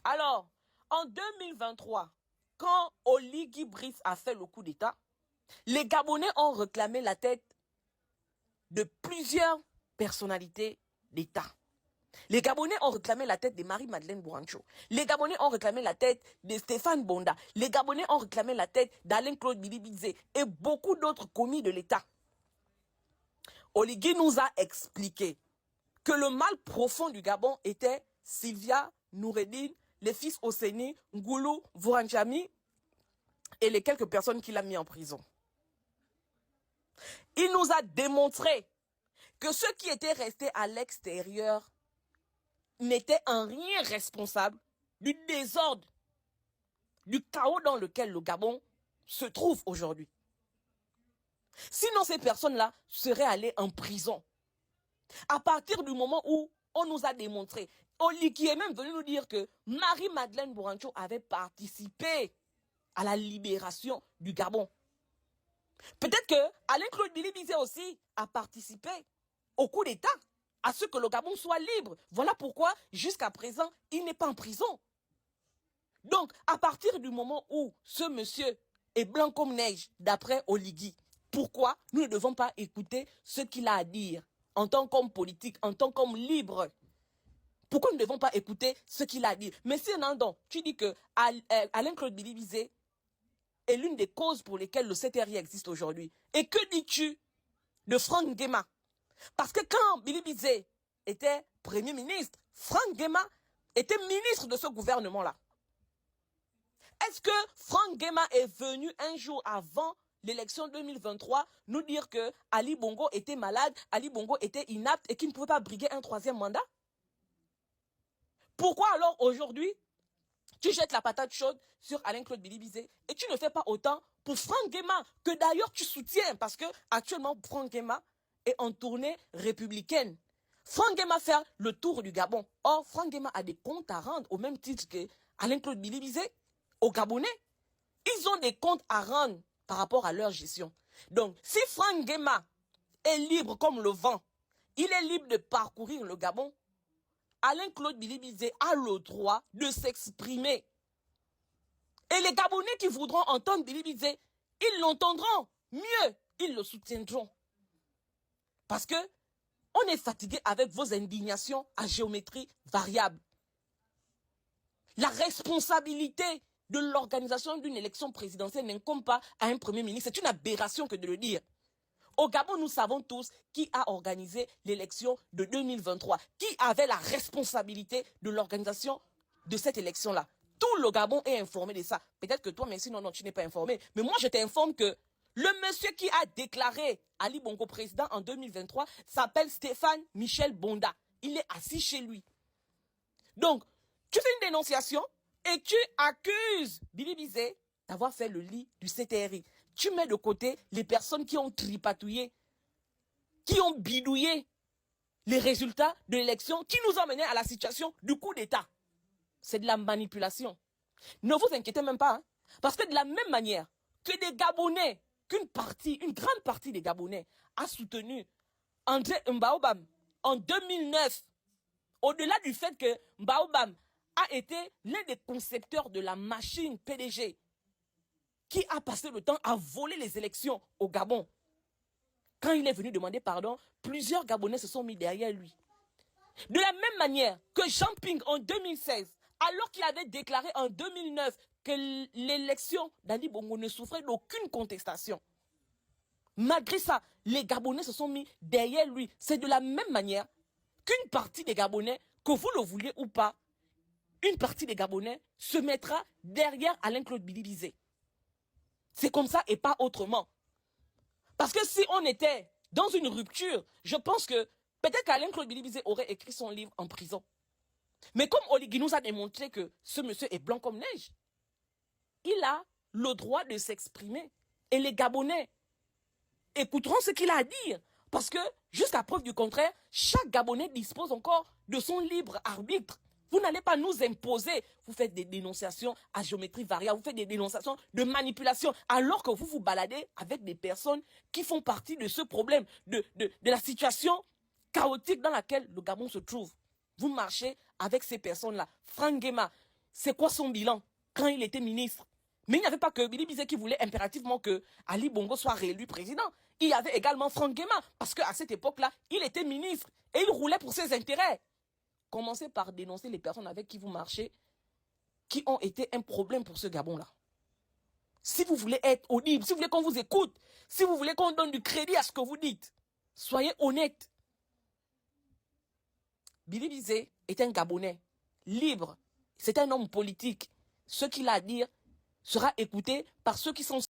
Alors, en 2023, quand Oligui Brice a fait le coup d'État, les Gabonais ont réclamé la tête de plusieurs personnalités d'État. Les Gabonais ont réclamé la tête de Marie-Madeleine Bourancho. Les Gabonais ont réclamé la tête de Stéphane Bonda. Les Gabonais ont réclamé la tête d'Alain-Claude Bilibizé et beaucoup d'autres commis de l'État. Oligui nous a expliqué que le mal profond du Gabon était Sylvia Noureddine, les fils Oseni, Ngoulou, Vouranjami et les quelques personnes qu'il a mis en prison. Il nous a démontré que ceux qui étaient restés à l'extérieur n'étaient en rien responsables du désordre, du chaos dans lequel le Gabon se trouve aujourd'hui. Sinon, ces personnes-là seraient allées en prison. À partir du moment où on nous a démontré, Oligui est même venu nous dire que Marie-Madeleine Bourancho avait participé à la libération du Gabon. Peut-être que Alain-Claude Bilibizé aussi a participé au coup d'État, à ce que le Gabon soit libre. Voilà pourquoi, jusqu'à présent, il n'est pas en prison. Donc, à partir du moment où ce monsieur est blanc comme neige, d'après Oligui, pourquoi nous ne devons pas écouter ce qu'il a à dire en tant qu'homme politique, en tant qu'homme libre? Pourquoi nous ne devons pas écouter ce qu'il a à dire? Mais si, Nandon, tu dis que Alain-Claude Bilibizé est l'une des causes pour lesquelles le CTRI existe aujourd'hui. Et que dis-tu de Franck Nguema? Parce que quand Bilibizé était Premier ministre, Franck Nguema était ministre de ce gouvernement-là. Est-ce que Franck Nguema est venu un jour avant l'élection 2023 nous dire que Ali Bongo était malade, Ali Bongo était inapte et qu'il ne pouvait pas briguer un troisième mandat? Pourquoi alors aujourd'hui tu jettes la patate chaude sur Alain-Claude Bilibizé et tu ne fais pas autant pour Franck Nguema, que d'ailleurs tu soutiens, parce que actuellement Franck Nguema est en tournée républicaine. Franck Nguema fait le tour du Gabon. Or, Franck Nguema a des comptes à rendre au même titre que Alain-Claude Bilibizé aux Gabonais. Ils ont des comptes à rendre par rapport à leur gestion. Donc, si Franck Nguema est libre comme le vent, il est libre de parcourir le Gabon, Alain-Claude Bilibizé a le droit de s'exprimer. Et les Gabonais qui voudront entendre Bilibizé, ils l'entendront. Mieux, ils le soutiendront. Parce que on est fatigué avec vos indignations à géométrie variable. La responsabilité de l'organisation d'une élection présidentielle n'incombe pas à un Premier ministre. C'est une aberration que de le dire. Au Gabon, nous savons tous qui a organisé l'élection de 2023, qui avait la responsabilité de l'organisation de cette élection-là. Tout le Gabon est informé de ça. Peut-être que toi, mais sinon, non, tu n'es pas informé. Mais moi, je t'informe que le monsieur qui a déclaré Ali Bongo président en 2023 s'appelle Stéphane Michel Bonda. Il est assis chez lui. Donc, tu fais une dénonciation et tu accuses Bilibizé d'avoir fait le lit du CTRI. Tu mets de côté les personnes qui ont tripatouillé, qui ont bidouillé les résultats de l'élection, qui nous ont menés à la situation du coup d'État. C'est de la manipulation. Ne vous inquiétez même pas, hein, parce que de la même manière que des Gabonais, une grande partie des Gabonais a soutenu André Mbaobam en 2009, au-delà du fait que Mbaobam a été l'un des concepteurs de la machine PDG, qui a passé le temps à voler les élections au Gabon. Quand il est venu demander pardon, plusieurs Gabonais se sont mis derrière lui. De la même manière que Jean Ping en 2016, alors qu'il avait déclaré en 2009 que l'élection d'Ali Bongo ne souffrait d'aucune contestation. Malgré ça, les Gabonais se sont mis derrière lui. C'est de la même manière qu'une partie des Gabonais, que vous le vouliez ou pas, une partie des Gabonais se mettra derrière Alain-Claude Bilibizé. C'est comme ça et pas autrement. Parce que si on était dans une rupture, je pense que peut-être qu'Alain-Claude Bilibizé aurait écrit son livre en prison. Mais comme Oligui nous a démontré que ce monsieur est blanc comme neige, il a le droit de s'exprimer. Et les Gabonais écouteront ce qu'il a à dire. Parce que, jusqu'à preuve du contraire, chaque Gabonais dispose encore de son libre arbitre. Vous n'allez pas nous imposer. Vous faites des dénonciations à géométrie variable, vous faites des dénonciations de manipulation, alors que vous vous baladez avec des personnes qui font partie de ce problème, de la situation chaotique dans laquelle le Gabon se trouve. Vous marchez avec ces personnes-là. Franck Nguema, c'est quoi son bilan quand il était ministre? Mais il n'y avait pas que Billy Bizet qui voulait impérativement que Ali Bongo soit réélu président. Il y avait également Franck Guéma, parce qu'à cette époque-là, il était ministre et il roulait pour ses intérêts. Commencez par dénoncer les personnes avec qui vous marchez, qui ont été un problème pour ce Gabon-là. Si vous voulez être audible, si vous voulez qu'on vous écoute, si vous voulez qu'on donne du crédit à ce que vous dites, soyez honnête. Billy Bizet est un Gabonais, libre. C'est un homme politique. Ce qu'il a à dire sera écouté par ceux qui sont